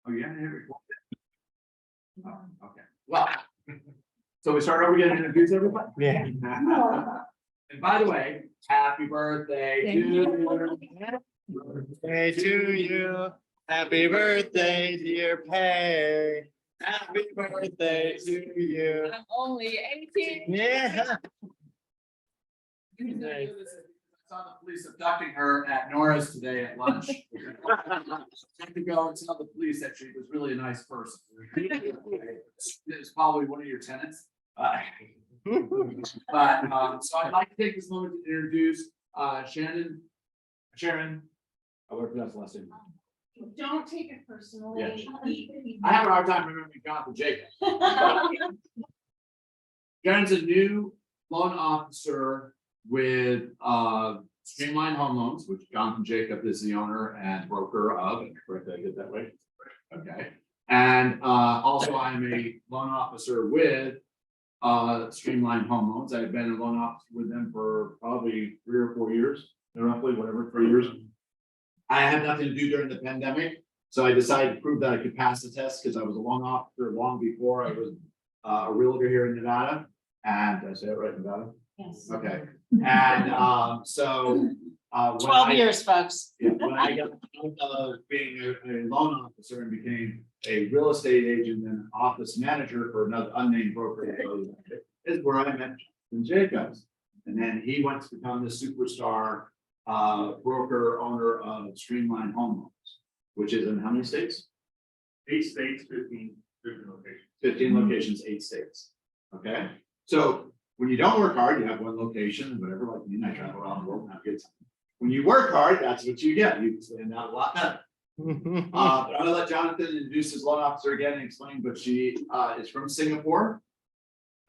Oh, yeah, hit record. Oh, okay. Well, so we start over again and introduce everybody. Yeah. And by the way, happy birthday to you. Birthday to you. Happy birthday, dear Pay. Happy birthday to you. I'm only 18. Yeah. I saw the police abducting her at Nora's today at lunch. I had to go and tell the police that she was really a nice person. It's probably one of your tenants. But so I'd like to take this moment to introduce Sharon. I work for that last name. Don't take it personally. Yeah. I have a hard time remembering Jonathan Jacob. Sharon's a new loan officer with Streamline Home Loans, which Jonathan Jacob is the owner and broker of. Correct, did I get that way? Okay. And also I'm a loan officer with Streamline Home Loans. I've been a loan officer with them for probably 3 or 4 years, roughly, whatever, 3 years. I had nothing to do during the pandemic, so I decided to prove that I could pass the test because I was a loan officer long before I was a realtor here in Nevada. And did I say it right, Nevada? Yes. Okay. And so when 12 years, folks. yeah, when I got out of being a loan officer and became a real estate agent and office manager for another unnamed broker, is where I met Jonathan Jacobs. And then he went to become the superstar broker owner of Streamline Home Loans, which is in how many states? 8 states, 15 locations. 15 locations, 8 states. Okay, so when you don't work hard, you have one location, whatever, like me, and I travel around the world and have good time. When you work hard, that's what you get. You stand out a lot better. But I'm gonna let Jonathan introduce his loan officer again and explain, but she is from Singapore.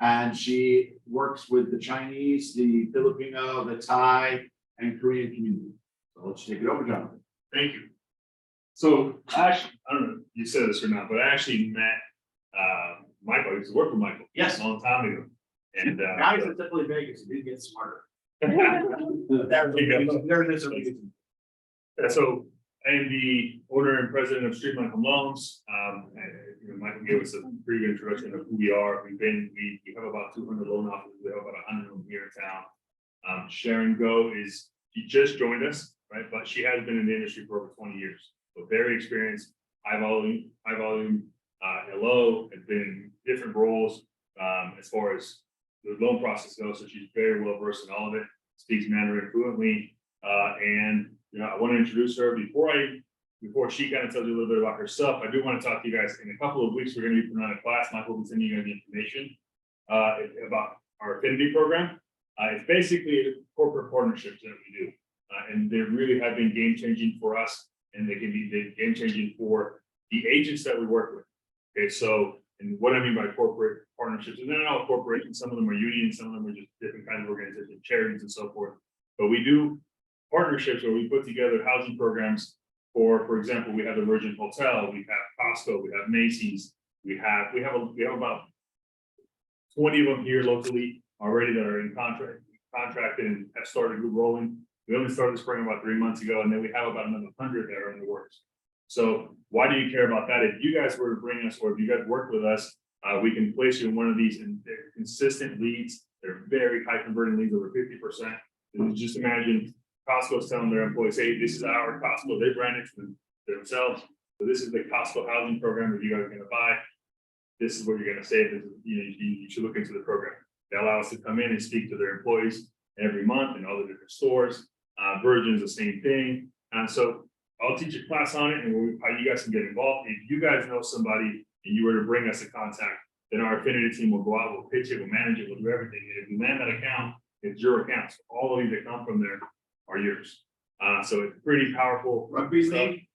And she works with the Chinese, the Filipino, the Thai, and Korean community. So let's take it over, Jonathan. Thank you. So actually, I don't know if you said this or not, but I actually met Michael. I used to work with Michael. Yes. A long time ago. And Now he's in Simply Vegas, he did get smarter. So I am the owner and president of Streamline Home Loans. Michael gave us a pretty good introduction of who we are. We have about 200 loan officers. We have about 100 of them here in town. Sharon Go she just joined us, right? But she has been in the industry for over 20 years. So very experienced, high volume, LO, has been in different roles as far as the loan process goes. So she's very well versed in all of it, speaks Mandarin fluently. And I want to introduce her before she kind of tells you a little bit about herself. I do want to talk to you guys in a couple of weeks. We're going to be putting on a class. Michael will be sending you guys the information about our affinity program. It's basically corporate partnerships that we do. And they really have been game changing for us, and they can be game changing for the agents that we work with. Okay, so, and what I mean by corporate partnerships, and they're not all corporations, some of them are unions, some of them are just different kinds of organizations, charities and so forth. But we do partnerships where we put together housing programs for example, we have the Virgin Hotel, we have Costco, we have Macy's, we have about 20 of them here locally already that are in contracted and have started rolling. We only started this program about 3 months ago, and then we have about another 100 that are in the works. So why do you care about that? If you guys were to bring us, or if you guys work with us, we can place you in one of these, and they're consistent leads. They're very high converting leads, over 50%. And just imagine Costco's telling their employees, hey, this is our Costco. They brand it to themselves. So this is the Costco housing program that you guys are going to buy. This is what you're going to save. This is, you should look into the program. They allow us to come in and speak to their employees every month in all the different stores. Virgin's the same thing. And so I'll teach a class on it and how you guys can get involved. If you guys know somebody and you were to bring us a contact, then our affinity team will go out, we'll pitch it, we'll manage it, we'll do everything. And if you land that account, it's your account. So all of these that come from there are yours. So it's pretty powerful. Rugby stuff. league.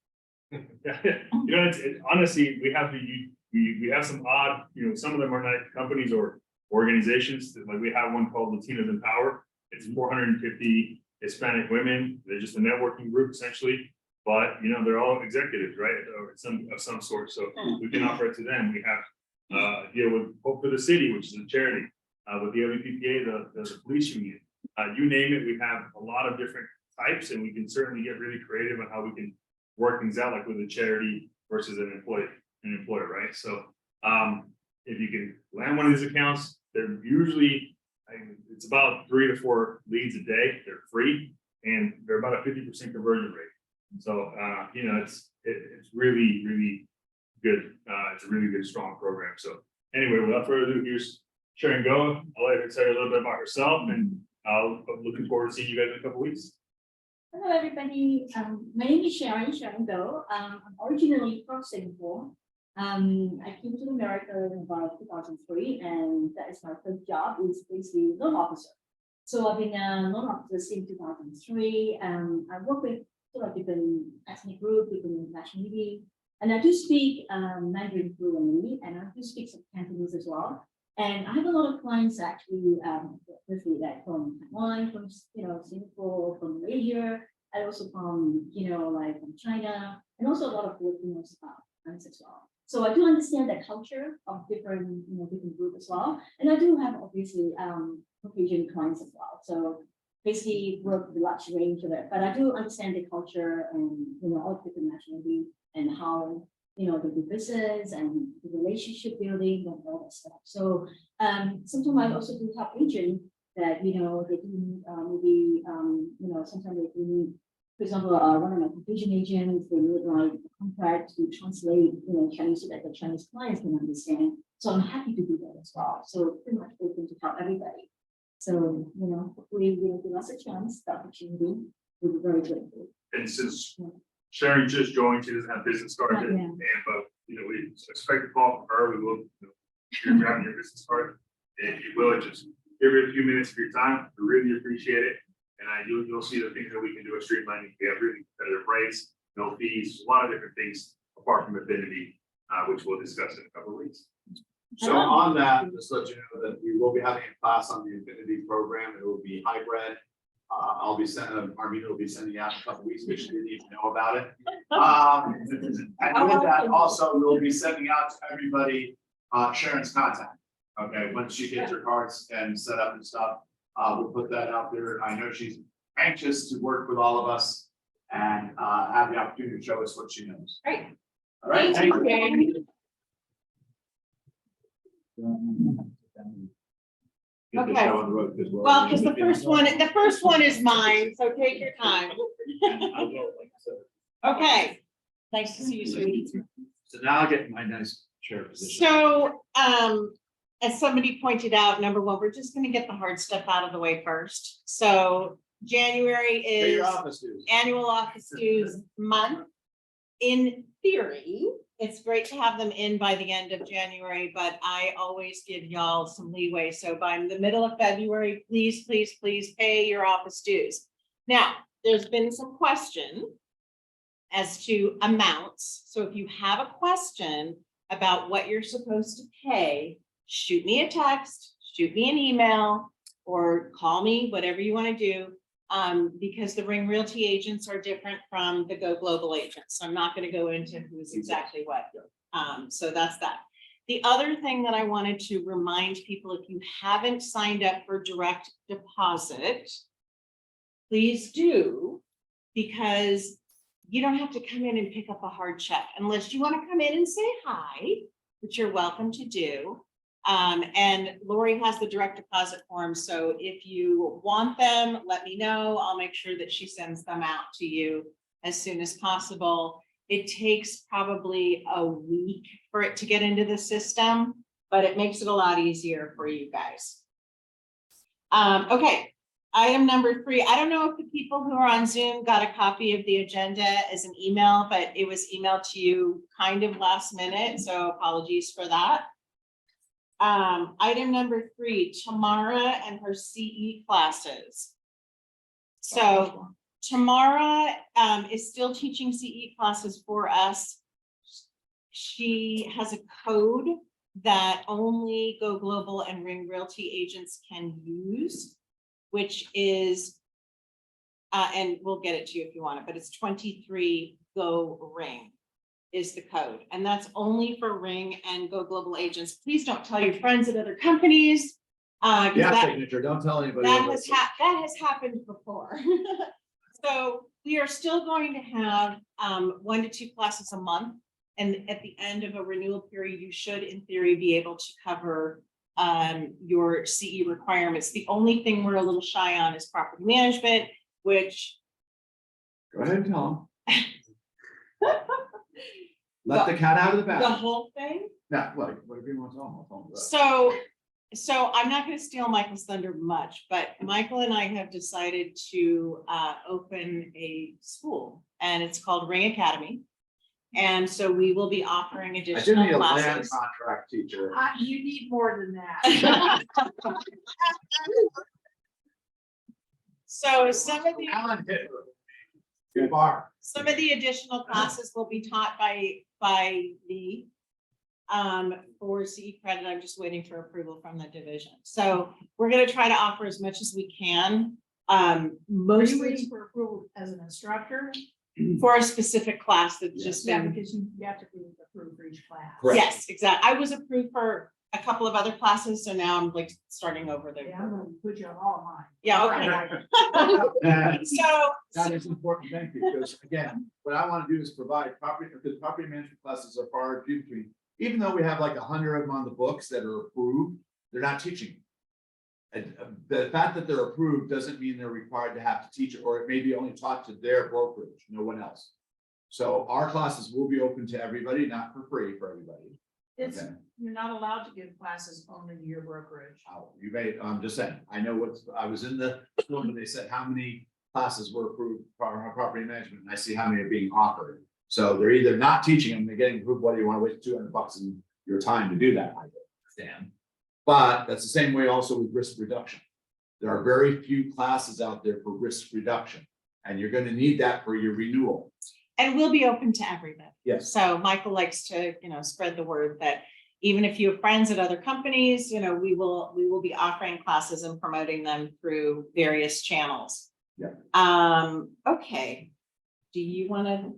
Honestly, we have some odd, some of them are not companies or organizations. Like we have one called Latinas in Power. It's 450 Hispanic women. They're just a networking group essentially, but they're all executives, right? Or of some sort. So we can offer it to them. We have a deal with Hope for the City, which is a charity, with the LVPPA, the police union. You name it, we have a lot of different types, and we can certainly get really creative on how we can work things out, like with a charity. versus an employer, right? So, if you can land one of these accounts, they're usually, it's about 3 to 4 leads a day. They're free and they're about a 50% conversion rate. So, it's really, really good. It's a really good, strong program. So anyway, without further ado, here's Sharon Go. I'll let her tell you a little bit about herself, and I'm looking forward to seeing you guys in a couple weeks. Hello, everybody. My name is Sharon Go. I'm originally from Singapore. I came to America in about 2003, and that is my first job, is basically loan officer. So I've been a loan officer since 2003. I work with sort of different ethnic groups, different nationality, and I do speak Mandarin fluently, and I do speak some Cantonese as well. And I have a lot of clients actually, like from Taiwan, from Singapore, from Malaysia, and also from like from China, and also a lot of Filipinos clients as well. So I do understand the culture of different different groups as well, and I do have obviously Caucasian clients as well. So basically work with a large range of it, but I do understand the culture and all different nationality and how they do business and the relationship building and all that stuff. So sometimes I also do help agent that they do maybe sometimes they do need, for example, one of my Caucasian agents, they need like a contract to translate Chinese so that the Chinese clients can understand. So I'm happy to do that as well. So pretty much open to help everybody. So hopefully give us a chance, the opportunity. We'll be very grateful. And since Sharon just joined, she doesn't have business card, Yeah. but we expect a call from her. We will, you're grabbing your business card. If you will, just give her a few minutes of your time. We really appreciate it. And you'll see the things that we can do at Streamlining. We have really competitive rates, no fees, a lot of different things apart from affinity, which we'll discuss in a couple of weeks. So on that, just let you know that we will be having a class on the Infinity program. It will be hybrid. I'll be sending, Armina will be sending out in a couple weeks, which you didn't even know about it. And with that, also, we'll be sending out to everybody Sharon's contact. Okay, once she gets her cards and set up and stuff, we'll put that out there. I know she's anxious to work with all of us and have the opportunity to show us what she knows. Great. All right. Thank you. Get the Okay. show on the road because Well, because the first one is mine, so take your time. Okay. Nice to see you, sweetie. So now I get my nice chair position. So, as somebody pointed out, number one, we're just gonna get the hard stuff out of the way first. So January Pay is your office dues. annual office dues month. In theory, it's great to have them in by the end of January, but I always give y'all some leeway. So by the middle of February, please, please, please pay your office dues. Now, there's been some question as to amounts. So if you have a question about what you're supposed to pay, shoot me a text, shoot me an email, or call me, whatever you want to do. Because the Ring Realty agents are different from the Go Global agents. So I'm not going to go into who's exactly what. So that's that. The other thing that I wanted to remind people, if you haven't signed up for direct deposit, please do, because you don't have to come in and pick up a hard check unless you want to come in and say hi, which you're welcome to do. And Lori has the direct deposit forms. So if you want them, let me know. I'll make sure that she sends them out to you as soon as possible. It takes probably a week for it to get into the system, but it makes it a lot easier for you guys. Okay, item number 3. I don't know if the people who are on Zoom got a copy of the agenda as an email, but it was emailed to you kind of last minute. So apologies for that. Item number 3, Tamara and her CE classes. So Tamara is still teaching CE classes for us. She has a code that only Go Global and Ring Realty agents can use, which is, and we'll get it to you if you want it, but it's 23 Go Ring is the code. And that's only for Ring and Go Global agents. Please don't tell your friends at other companies. Yeah, signature, don't tell anybody. That has happened before. So we are still going to have 1 to 2 classes a month And at the end of a renewal period, you should in theory be able to cover your CE requirements. The only thing we're a little shy on is property management, which Go ahead and tell them. Let the cat out of the the bag. whole thing. No, whatever you want to tell them, I'll tell them that. So I'm not gonna steal Michael's thunder much, but Michael and I have decided to open a school, and it's called Ring Academy. And so we will be offering I do additional need a land classes. contract teacher. You need more than that. So some of the Alan hit her. Too far. Some of the additional classes will be taught by me. For CE credit, I'm just waiting for approval from the division. So we're gonna try to offer as much as we can. Are you Mostly waiting for approval as an instructor? for a specific class that's Yes. just Yeah, been, because you have to be approved for each class. Correct. yes, exactly. I was approved for a couple of other classes, so now I'm like starting over the. Yeah, I'm gonna put you on all of mine. Yeah, okay. And So, that is important, thank you, because again, what I want to do is provide property, because property management classes are far and few between. Even though we have like 100 of them on the books that are approved, they're not teaching. And the fact that they're approved doesn't mean they're required to have to teach it, or it may be only taught to their brokerage, no one else. So our classes will be open to everybody, not for free for everybody. It's, Okay. you're not allowed to give classes only to your brokerage. You may, I'm just saying, I know I was in the school when they said how many classes were approved for property management, and I see how many are being offered. So they're either not teaching them, they're getting approved, whether you want to waste $200 in your time to do that, I understand. But that's the same way also with risk reduction. There are very few classes out there for risk reduction, and you're gonna need that for your renewal. and we'll be open to everybody. Yes. So Michael likes to, spread the word that even if you have friends at other companies, we will be offering classes and promoting them through various channels. Yeah. Okay. Do you want to?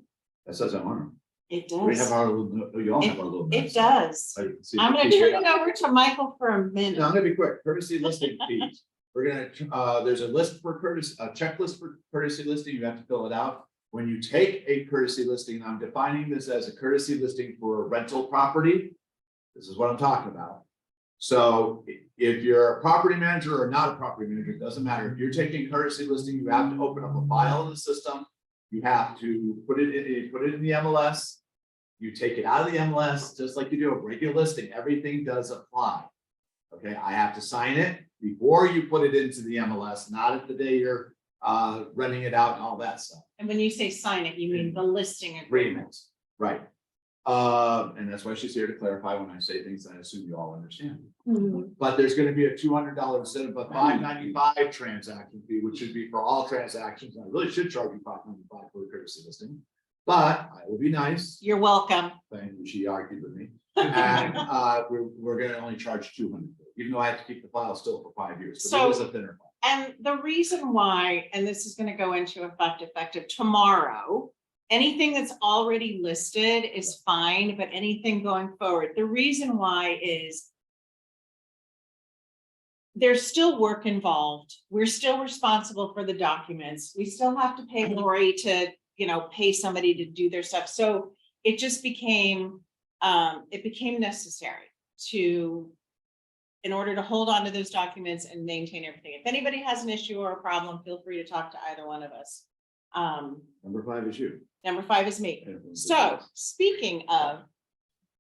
That says I'm on. It We have does. our little, you all have our little. It notes. does. So you can see I'm the gonna fees. turn it over to Michael for a No, I'm minute. gonna be quick. Courtesy listing fees. We're gonna, there's a list for courtesy, a checklist for courtesy listing. You have to fill it out. When you take a courtesy listing, I'm defining this as a courtesy listing for a rental property. This is what I'm talking about. So if you're a property manager or not a property manager, it doesn't matter. If you're taking courtesy listing, you have to open up a file in the system. You have to put it in the MLS. You take it out of the MLS, just like you do a regular listing. Everything does apply. Okay, I have to sign it before you put it into the MLS, not at the day you're renting it out and all that stuff. And when you say sign it, you mean the listing agreement. Right. And that's why she's here to clarify when I say things that I assume you all understand. Mhm. But there's gonna be a $200 instead of a $595 transaction fee, which should be for all transactions. I really should charge you $595 for a courtesy listing. But I will be nice. You're welcome. Thank you. She argued with me. And we're gonna only charge 200, even though I have to keep the file still for 5 years. So it is a thinner file. And the reason why, and this is gonna go into effect effective tomorrow, anything that's already listed is fine, but anything going forward, the reason why is there's still work involved. We're still responsible for the documents. We still have to pay Lori to, pay somebody to do their stuff. So it just became, necessary in order to hold on to those documents and maintain everything. If anybody has an issue or a problem, feel free to talk to either one of us. Number 5 is you. Number 5 is me. So speaking of,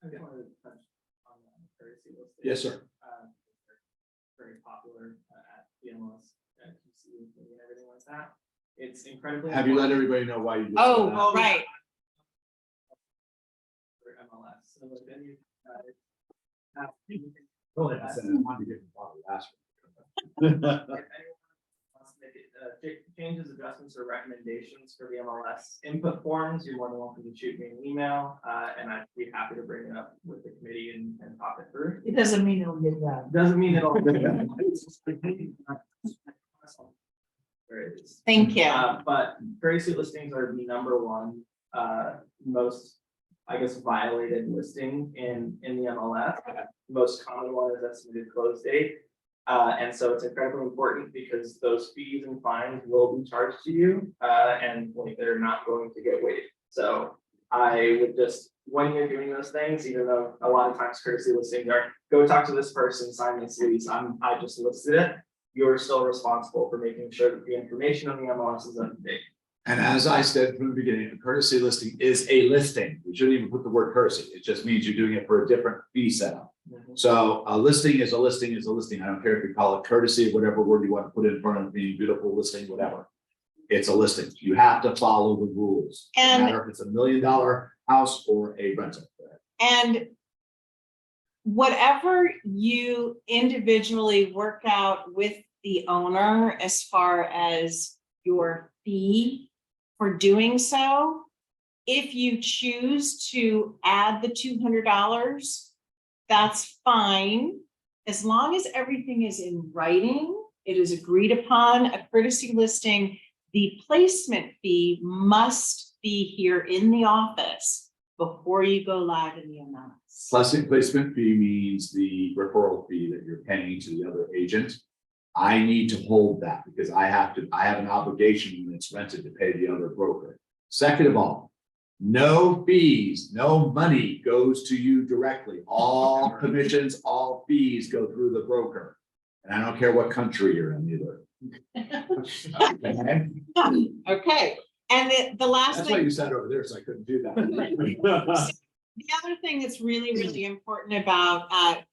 I just wanted to touch on the courtesy listing. Yes, sir. Very popular at DMLS, at QC, and everything like that. It's incredibly. Have you let important everybody know why you? did oh, that? right, For MLS, so within you. Go ahead and send it. I wanted to get involved with that. If anyone wants to make changes, adjustments, or recommendations for the MLS input forms, you're more than welcome to shoot me an email, and I'd be happy to bring it up with the committee and talk it through. It doesn't mean it'll get done. Doesn't mean it'll. There it is. thank you. But courtesy listings are the number one, most, I guess, violated listing in the MLS. Most common one is estimated close date. And so it's incredibly important because those fees and fines will be charged to you, and like they're not going to get waived. So I would just when you're doing those things, even though a lot of times courtesy listings are, go talk to this person, sign this lease, I just listed it. You're still responsible for making sure that the information on the MLS is up to date. And as I said from the beginning, a courtesy listing is a listing. We shouldn't even put the word courtesy. It just means you're doing it for a different fee setup. So a listing is a listing is a listing. I don't care if you call it courtesy, whatever word you want to put in front of the beautiful listing, whatever. It's a listing. You have to follow the rules. No And- matter if it's $1 million house or a rental. And whatever you individually work out with the owner as far as your fee for doing so, if you choose to add the $200, that's fine. As long as everything is in writing, it is agreed upon, a courtesy listing, the placement fee must be here in the office before you go live in the MLS. Placement fee means the referral fee that you're paying to the other agent. I need to hold that because I have an obligation when it's rented to pay the other broker. Second of all, no fees, no money goes to you directly. All commissions, all fees go through the broker. And I don't care what country you're in either. Okay? Okay, and the last That's why thing, you sat over there, so I couldn't do that. the other thing that's really, really important about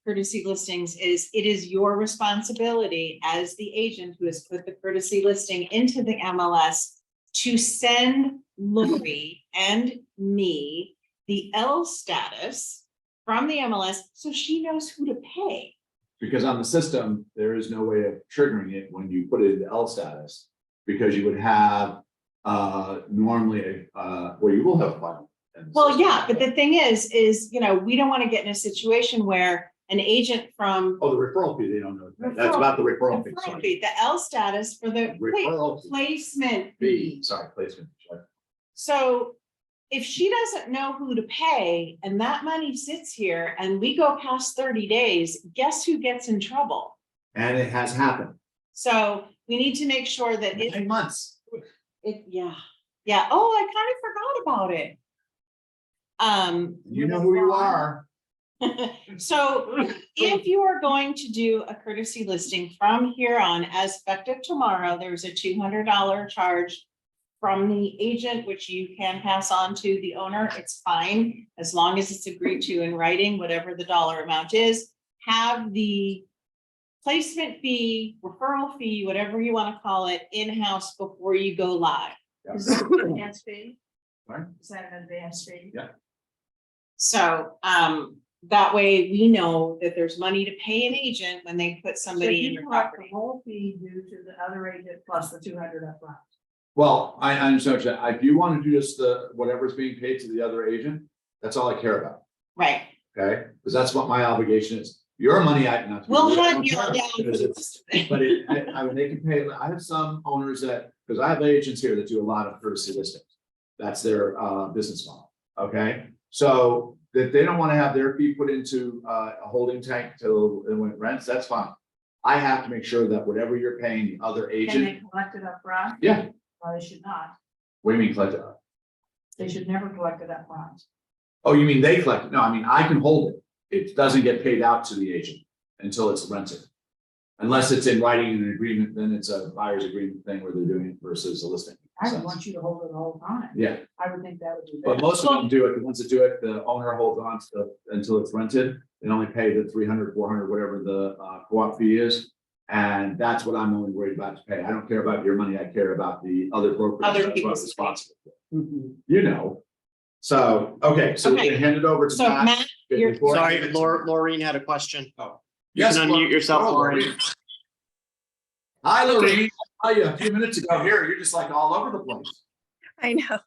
courtesy listings is it is your responsibility as the agent who has put the courtesy listing into the MLS to send Lori and me the L status from the MLS so she knows who to pay. Because on the system, there is no way of triggering it when you put it into L status. Because you would have normally well, you will have a file. Well, yeah, but the thing is, we don't want to get in a situation where an agent from Oh, the referral fee, they don't know. That's about the referral fee. referral Sorry. fee, the L status for the Referral fee. placement Fee, fee. sorry, placement. Sorry. So if she doesn't know who to pay and that money sits here and we go past 30 days, guess who gets in trouble? And it has happened. So we need to make sure that 9 months. yeah. Oh, I kind of forgot about it. You know who you are. So if you are going to do a courtesy listing from here on, as effective tomorrow, there's a $200 charge from the agent, which you can pass on to the owner. It's fine, as long as it's agreed to in writing, whatever the dollar amount is. Have the placement fee, referral fee, whatever you want to call it, in-house before you go live. Is that an advance fee? Sorry? Is that an advance fee? Yeah. So that way we know that there's money to pay an agent when they put So somebody in you your collect property. the whole fee due to the other agent plus the 200 upfront. Well, I understand what you're saying. If you want to do just the whatever's being paid to the other agent, that's all I care about. Right. Okay, because that's what my obligation is. Your money, I not. We'll I don't hunt you care, down for because the it's- rest of it. But I mean, they can pay, I have some owners that, because I have agents here that do a lot of courtesy listings. That's their business model, okay? So if they don't want to have their fee put into a holding tank till when it rents, that's fine. I have to make sure that whatever you're paying the other Can they agent, collect it upfront? yeah, Or they should not. what do you mean collect it? They should never collect it upfront. Oh, you mean they collect it? No, I mean, I can hold it. It doesn't get paid out to the agent until it's rented. Unless it's in writing in an agreement, then it's a buyer's agreement thing where they're doing it versus a listing. I would want you to hold it the whole time. Yeah, I would think that would be but better. most of them do it. The ones that do it, the owner holds on to until it's rented. They only pay the 300, 400, whatever the co-op fee is. And that's what I'm only worried about to pay. I don't care about your money. I care about the other brokers. Other That's what I'm people's responsible for. You know. So, okay, so we're Okay. gonna hand it over to So Matt. Matt, you're- Before- Sorry, Laureen had a question. Oh. You Yes, can unmute yourself, oh, Lauren. Hi, Lorraine. How are you? A few minutes ago here, you're just like all over the place. I know.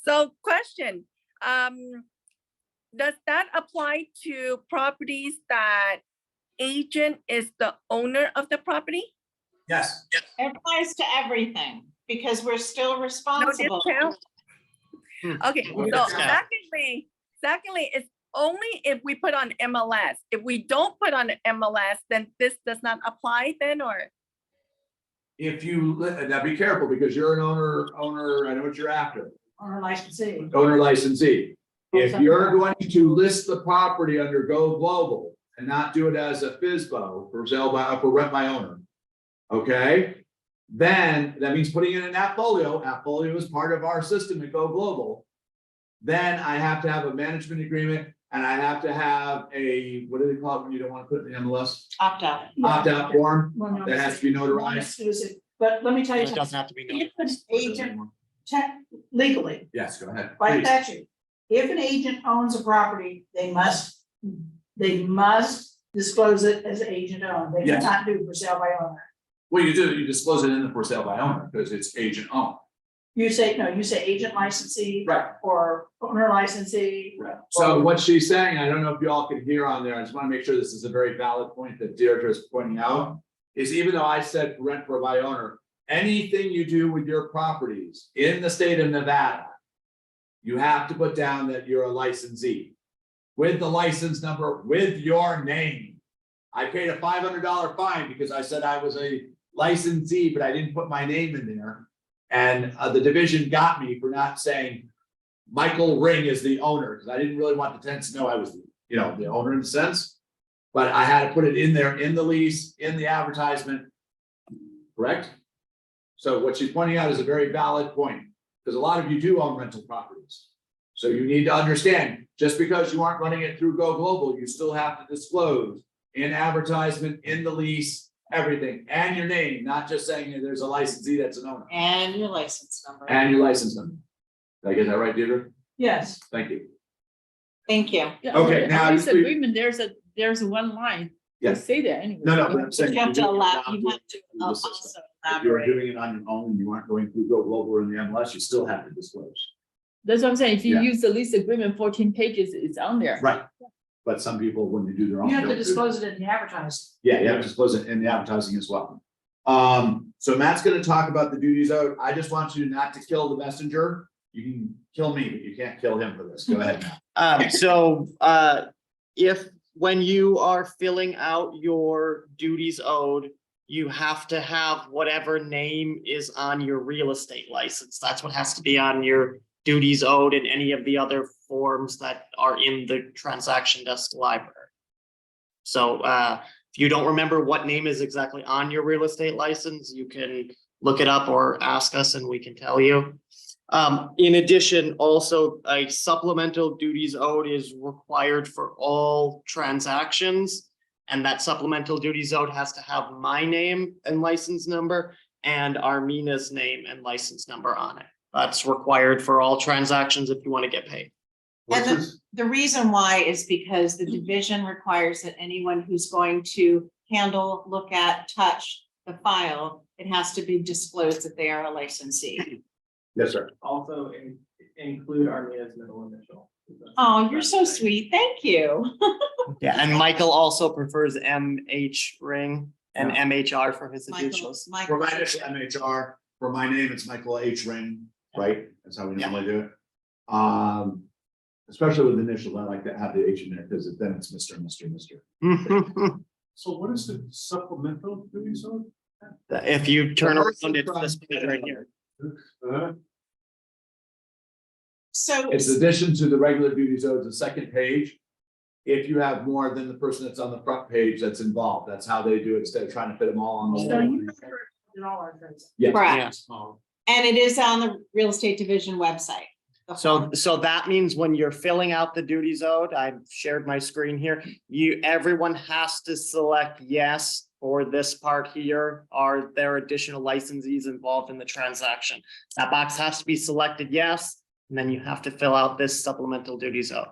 So question, does that apply to properties that agent is the owner of the property? Yes. it applies to everything because we're still No responsible. discount? Okay, No so discount. secondly, it's only if we put on MLS. If we don't put on MLS, then this does not apply then, or? If you, now be careful because you're an owner, I know what you're after, Or licensee. owner licensee. If you're going to list the property under Go Global and not do it as a FISBO for sale by, for rent by owner. Okay, then that means putting it in Appfolio. Appfolio is part of our system at Go Global. Then I have to have a management agreement and I have to have a, what do they call it when you don't want to put it in the MLS? Opt-out. Opt-out form Well, no, that has to be notarized. non-exclusive. But let me tell you It doesn't something. have to be. If known. an agent, legally, Yes, go ahead. by Please. statute, if an agent owns a property, they must disclose it as agent owned. They Yes. cannot do for sale by owner. Well, you do, you disclose it in the for sale by owner because it's agent owned. You say, no, you say agent licensee. Right. Or owner licensee. So what she's saying, I don't know if you all can hear on there, I just want to make sure this is a very valid point that Deirdre is pointing out. Is even though I said rent for by owner, anything you do with your properties in the state of Nevada. You have to put down that you're a licensee. With the license number, with your name. I paid a $500 fine because I said I was a licensee, but I didn't put my name in there. And the division got me for not saying Michael Ring is the owner, because I didn't really want the tenants to know I was, the owner in a sense. But I had to put it in there, in the lease, in the advertisement. Correct? So what she's pointing out is a very valid point, because a lot of you do own rental properties. So you need to understand, just because you aren't running it through Go Global, you still have to disclose in advertisement, in the lease, everything, and your name, not just saying that there's a licensee that's an owner, And your license number. and your license number. Did I get that right, Deirdre? Yes. Thank you. Thank you. Okay, now This just be- agreement, there's one line. Yeah. To say that anyway. No, but I'm saying. You have to you're doing it allow, now you through- have to through the also system. If you're elaborate. doing it on your own, and you aren't going through Go Global or in the MLS, you still have to disclose. That's what I'm saying. If you Yeah. use the lease agreement, 14 pages, it's on there. Right. But some people, when they do their own. You have to they'll do- disclose it in the advertising. Yeah, you have to disclose it in the advertising as well. So Matt's gonna talk about the duties owed. I just want you not to kill the messenger. You can kill me, but you can't kill him for this. Go ahead. If, when you are filling out your duties owed, you have to have whatever name is on your real estate license. That's what has to be on your duties owed and any of the other forms that are in the transaction desk library. So, if you don't remember what name is exactly on your real estate license, you can look it up or ask us and we can tell you. In addition, also a supplemental duties owed is required for all transactions. And that supplemental duties owed has to have my name and license number and Armina's name and license number on it. That's required for all transactions if you want to get paid. And the reason why is because the division requires that anyone who's going to handle, look at, touch the file, it has to be disclosed that they are a licensee. Yes, sir. Also include Armina's middle initial. Oh, you're so sweet. Thank you. Yeah, and Michael also prefers MH ring and MHR for his Michael, initials. For Michael. my initial MHR, for my name, it's Michael H. Ring, right? That's how we normally do it. Especially with initials, I like to have the H in there because then it's Mr. So what is the supplemental duties owed? If you turn around, it's this page right here. So, It's addition to the regular duties owed, the second page. If you have more than the person that's on the front page that's involved, that's how they do it instead of trying to fit them all on the So wall. you in all our things. Yeah. correct. Oh. And it is on the real estate division website. the form. So that means when you're filling out the duties owed, I've shared my screen here, everyone has to select yes for this part here. Are there additional licensees involved in the transaction? That box has to be selected yes, and then you have to fill out this supplemental duties owed.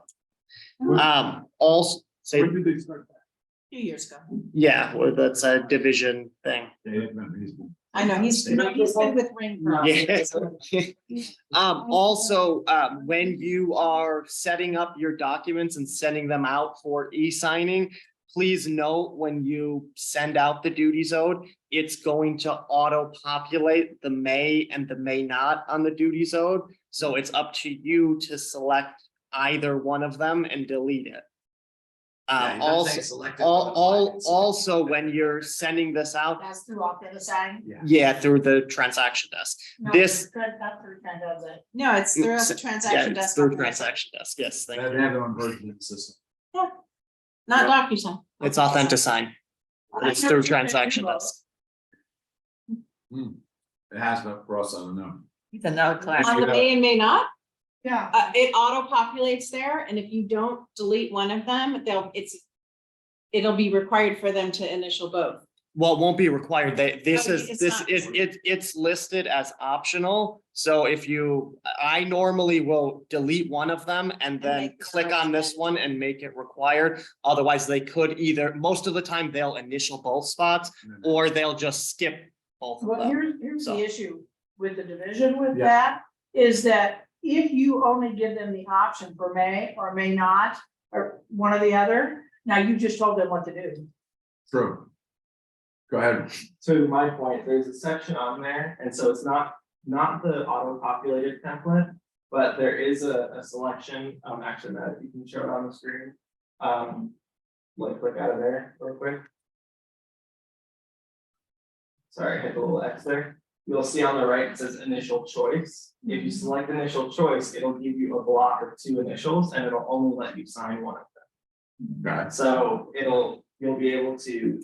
Also, say, When did they start that? 2 years ago. yeah, well, that's a division thing. I know, he's been with Ring for. Yeah. Also, when you are setting up your documents and sending them out for e-signing, please note when you send out the duties owed, it's going to auto-populate the may and the may not on the duties owed. So it's up to you to select either one of them and delete it. Yeah, you're not saying Also, select it on the finance. also, when you're sending this out, That's through Optima. yeah, through the transaction desk. This, Not through transaction. No, it's through s- a yeah, transaction it's desk. through transaction desk, yes, They thank have you. their own version of the system. Not DocuSign. It's Authentisign. It's through transaction desk. It has, but for us, I don't know. It's another class. On the may and may not, Yeah. it auto populates there, and if you don't delete one of them, it'll be required for them to initial both. Well, it won't be required. This Oh, is, it's this, not- it's listed as optional. So if you, I normally will delete one of them and then make the click on this one and make it required. Otherwise, they could either, most of the time, they'll initial both spots or they'll just skip both of Well, them. here's So- the issue with the division with Yeah. that, is that if you only give them the option for may or may not, or one or the other, now you just told them what to do. True. Go ahead. To my point, there's a section on there, and so it's not the auto-populated template, but there is a selection, actually, that you can show it on the screen. Like click out of there real quick. Sorry, hit the little X there. You'll see on the right, it says initial choice. If you select initial choice, it'll give you a block of 2 initials, and it'll only let you sign one of them. Got it. So you'll be able to,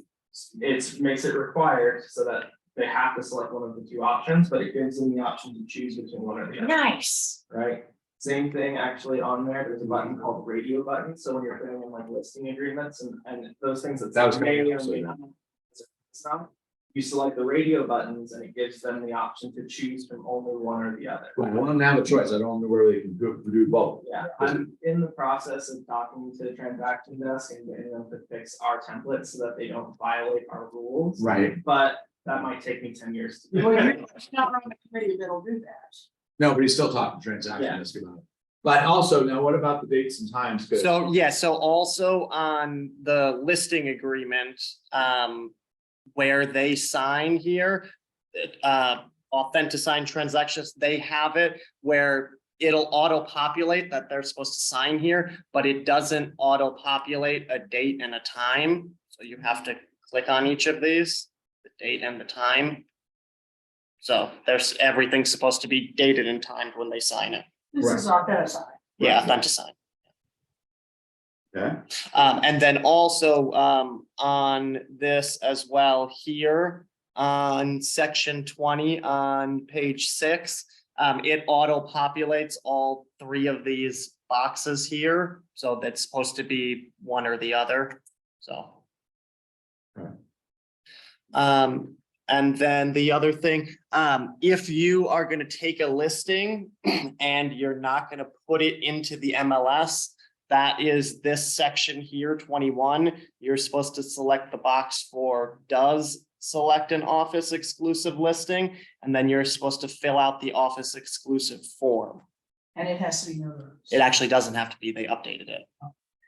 makes it required so that they have to select one of the 2 options, but it gives them the option to choose between one or the other, Nice. right? Same thing actually on there, there's a button called radio button, so when you're putting in like listing agreements and those things That was may gonna or be may not. Some, you select the radio buttons and it gives them the option to choose from only one or the other. Well, I want them to have a choice. I don't know where they can do both. Yeah, I'm in the process of talking to the transaction desk and getting them to fix our templates so that they don't violate our rules. Right. But that might take me 10 years to do. Well, you're not on the committee that'll do that. No, but he's still talking transaction. Yeah. That's about it. But also, now what about the dates and times? 'Cause- So, yeah, so also on the listing agreement, where they sign here, Authentisign transactions, they have it where it'll auto-populate that they're supposed to sign here, but it doesn't auto-populate a date and a time. So you have to click on each of these, the date and the time. So everything's supposed to be dated and timed when they sign it. This is our side. Yeah, Authentisign. Okay. And then also, on this as well here, on section 20 on page 6, it auto populates all 3 of these boxes here. So that's supposed to be one or the other, so. Okay. And then the other thing, if you are gonna take a listing and you're not gonna put it into the MLS, that is this section here, 21, you're supposed to select the box for does select an office exclusive listing, and then you're supposed to fill out the office exclusive form. And it has to be notarized. It actually doesn't have to be, they updated it.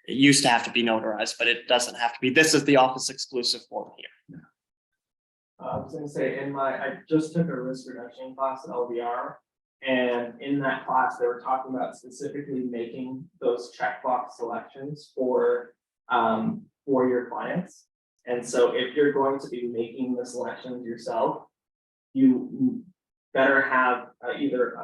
It used to have to be notarized, but it doesn't have to be. This is the office exclusive form here. I was gonna say, I just took a risk reduction class at LVR. And in that class, they were talking about specifically making those checkbox selections for your clients. And so if you're going to be making the selections yourself, you better have either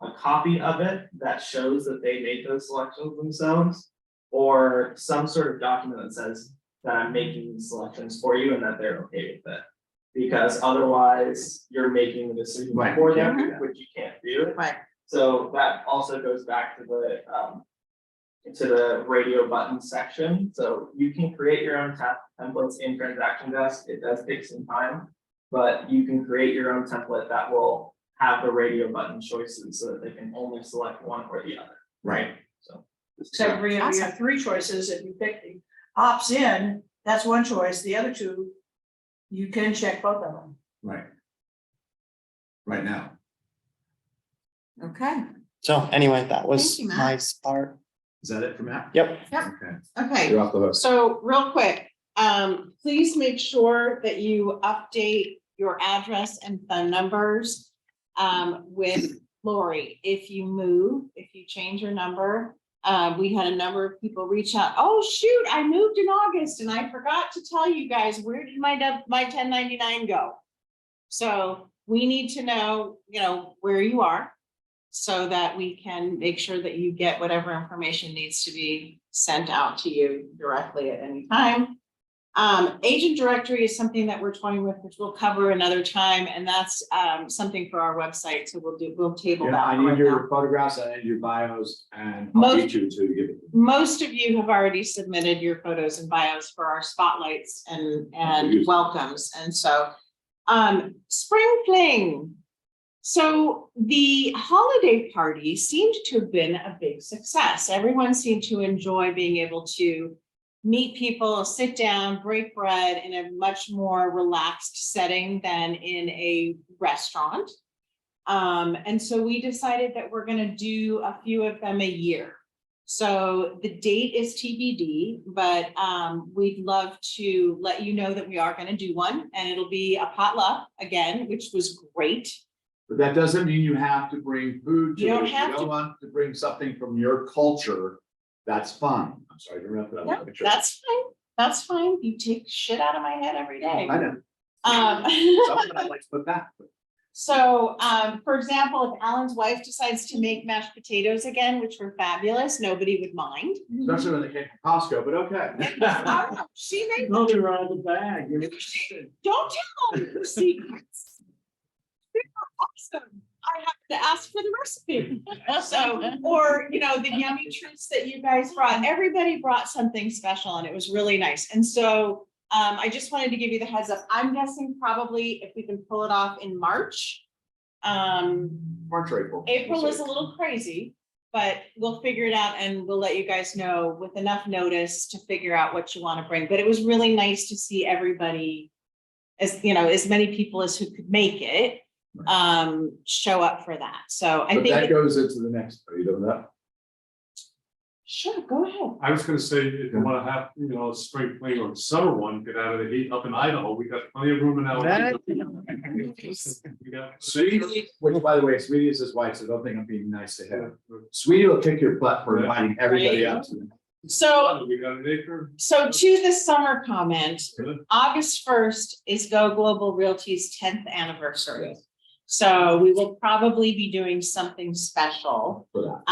a copy of it that shows that they made those selections themselves, or some sort of document that says that I'm making these selections for you and that they're okay with it. Because otherwise, you're making the decision Right, for you can't them, do that. which you can't do. Right. So that also goes back to the radio button section. So you can create your own templates in Transaction Desk. It does take some time, but you can create your own template that will have the radio button choices so that they can only select one or the other. Right. So. So we have 3 choices. If you pick the ops in, that's one choice. The other 2, you can check both of them. Right. Right now. Okay, So anyway, that was Thank you, Matt. my part. Is that it for Matt? Yep. Okay. okay. You're off the hook. So real quick, please make sure that you update your address and phone numbers with Lori. If you move, if you change your number, We had a number of people reach out, oh, shoot, I moved in August and I forgot to tell you guys, where did my 1099 go? So we need to know, where you are so that we can make sure that you get whatever information needs to be sent out to you directly at any time. Agent directory is something that we're toying with, which we'll cover another time, and that's something for our website. So we'll table Yeah, that. I for need right your now. photographs, I need your bios, and I'll Most- get you to give it. Most of you have already submitted your photos and bios for our spotlights and welcomes, and so spring fling. So the holiday party seemed to have been a big success. Everyone seemed to enjoy being able to meet people, sit down, break bread in a much more relaxed setting than in a restaurant. And so we decided that we're gonna do a few of them a year. So the date is TBD, but we'd love to let you know that we are gonna do one, and it'll be a potluck again, which was great. But that doesn't mean you have to bring food to You it. don't If have you to. don't want to bring something from your culture, that's fine. I'm sorry to interrupt, but I No, want to make sure. that's fine, that's fine. You take shit out of my head every day. I know. Something I'd like to put back. So, for example, if Alan's wife decides to make mashed potatoes again, which were fabulous, nobody would mind. Especially when they came from Costco, but okay. I don't know, she made, No, they're out of the bag. don't tell her secrets. They were awesome. I have to ask for the recipe. So, or, the yummy treats that you guys brought, everybody brought something special and it was really nice. And so, I just wanted to give you the heads up. I'm guessing probably if we can pull it off in March. March or April. April is a little crazy, but we'll figure it out and we'll let you guys know with enough notice to figure out what you want to bring. But it was really nice to see everybody, as many people as who could make it, show up for that. So I But think, that goes into the next, are you doing that? sure, go ahead. I was gonna say, if you wanna have, a spring fling or summer one, get out of the heat up in Idaho, we got plenty of room in our. Sweetie, which by the way, Sweetie is his wife, so don't think I'm being nice to him. Sweetie will kick your butt for inviting everybody Right. else. So, We got an acre. so to the summer comment, Good. August 1st is Go Global Realty's 10th anniversary. So we will probably be doing something special For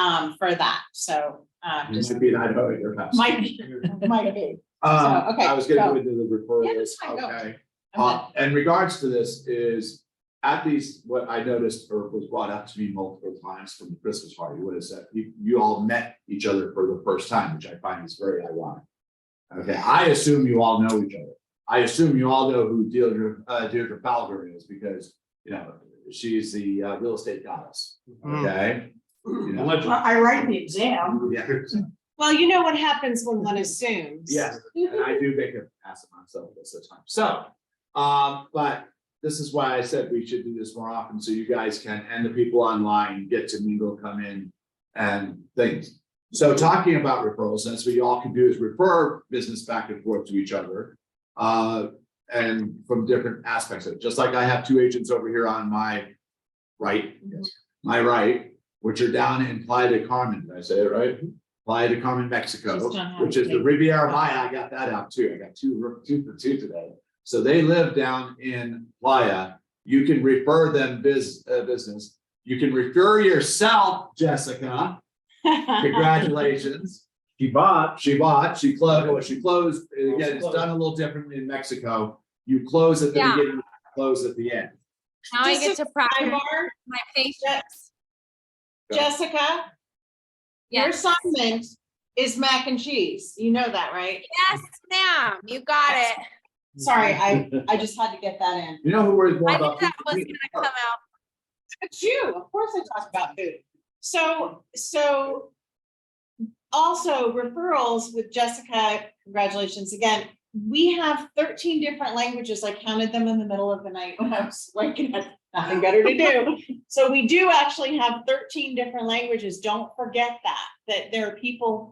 that. So You just might be in Idaho at your house. might be. Okay. I was getting go. into the Yeah, referrals, that's fine, go. okay. I'm In regards to this is, at least what I noticed or was brought up to me multiple times from the Christmas party was that you all met each other for the first time, which I find is very ironic. Okay, I assume you all know each other. I assume you all know who Deirdre Falger is because, she's the real estate goddess, okay? I write the exam. Yeah. Well, you know what happens when one assumes. Yes, and I do make an ass of myself this time. So, but this is why I said we should do this more often, so you guys can, and the people online get to mingle, come in and things. So talking about referrals, that's what you all can do is refer business back and forth to each other. And from different aspects of it, just like I have two agents over here on my right, which are down in Playa del Carmen, did I say it right? Playa del Carmen, Mexico, Just don't have which is the to. Riviera Maya. I got that out too. I got two for two today. So they live down in Playa. You can refer them business. You can refer yourself, Jessica. Congratulations. She closed. Again, it's done a little differently in Mexico. You close at the Yeah. beginning, close at the end. Now I get to practice Sidebar, my patience. Jessica, your Yes, assignment is mac and cheese. You know that, right? yes, ma'am, you got it. Sorry, I just had to get that in. You know who worries more I knew about? that was food? gonna come out. It's you, of course I talk about food. So also referrals with Jessica, congratulations again. We have 13 different languages. I counted them in the middle of the night when I was waking up, nothing better to do. So we do actually have 13 different languages. Don't forget that there are people,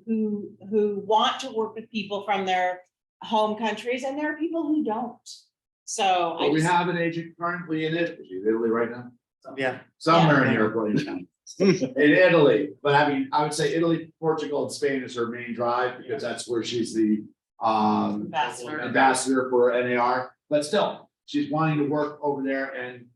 who want to work with people from their home countries, and there are people who don't. So But we have an agent currently in it. Is she in Italy right now? Yeah. Somewhere in Europe right now. In Italy, but I mean, I would say Italy, Portugal, and Spain is her main drive, because that's where she's the ambassador for NAR, but still, she's wanting to work over there and,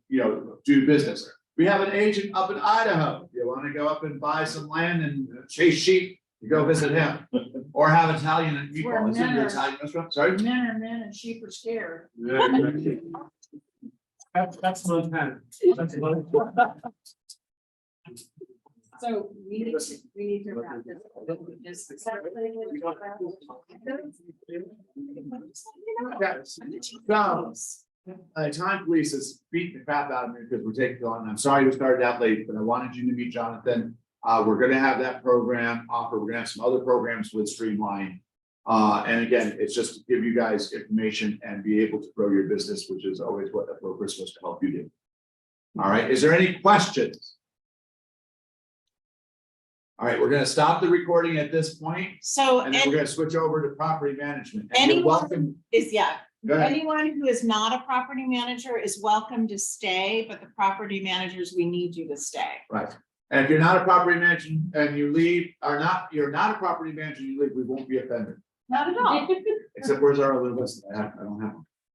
do business. We have an agent up in Idaho. You want to go up and buy some land and chase sheep, you go visit him. Or have Italian and Where meatballs in men the are- Italian restaurant, sorry? Men are men and sheep are scared. Yeah, exactly. That's Montana. That's Montana. So we need to wrap this. Time police is beating the crap out of me because we're taking on, I'm sorry we started out late, but I wanted you to meet Jonathan. We're gonna have that program offer, we're gonna have some other programs with Streamline. And again, it's just to give you guys information and be able to grow your business, which is always what a broker is supposed to help you do. All right, is there any questions? All right, we're gonna stop the recording at this point, So, and then we're gonna switch over to property management. And you're anyone welcome. is, yeah, Go ahead. anyone who is not a property manager is welcome to stay, but the property managers, we need you to stay. Right, and if you're not a property manager and you leave, you're not a property manager, and you leave, we won't be offended. Not at all. Except where's our other list? I don't have one.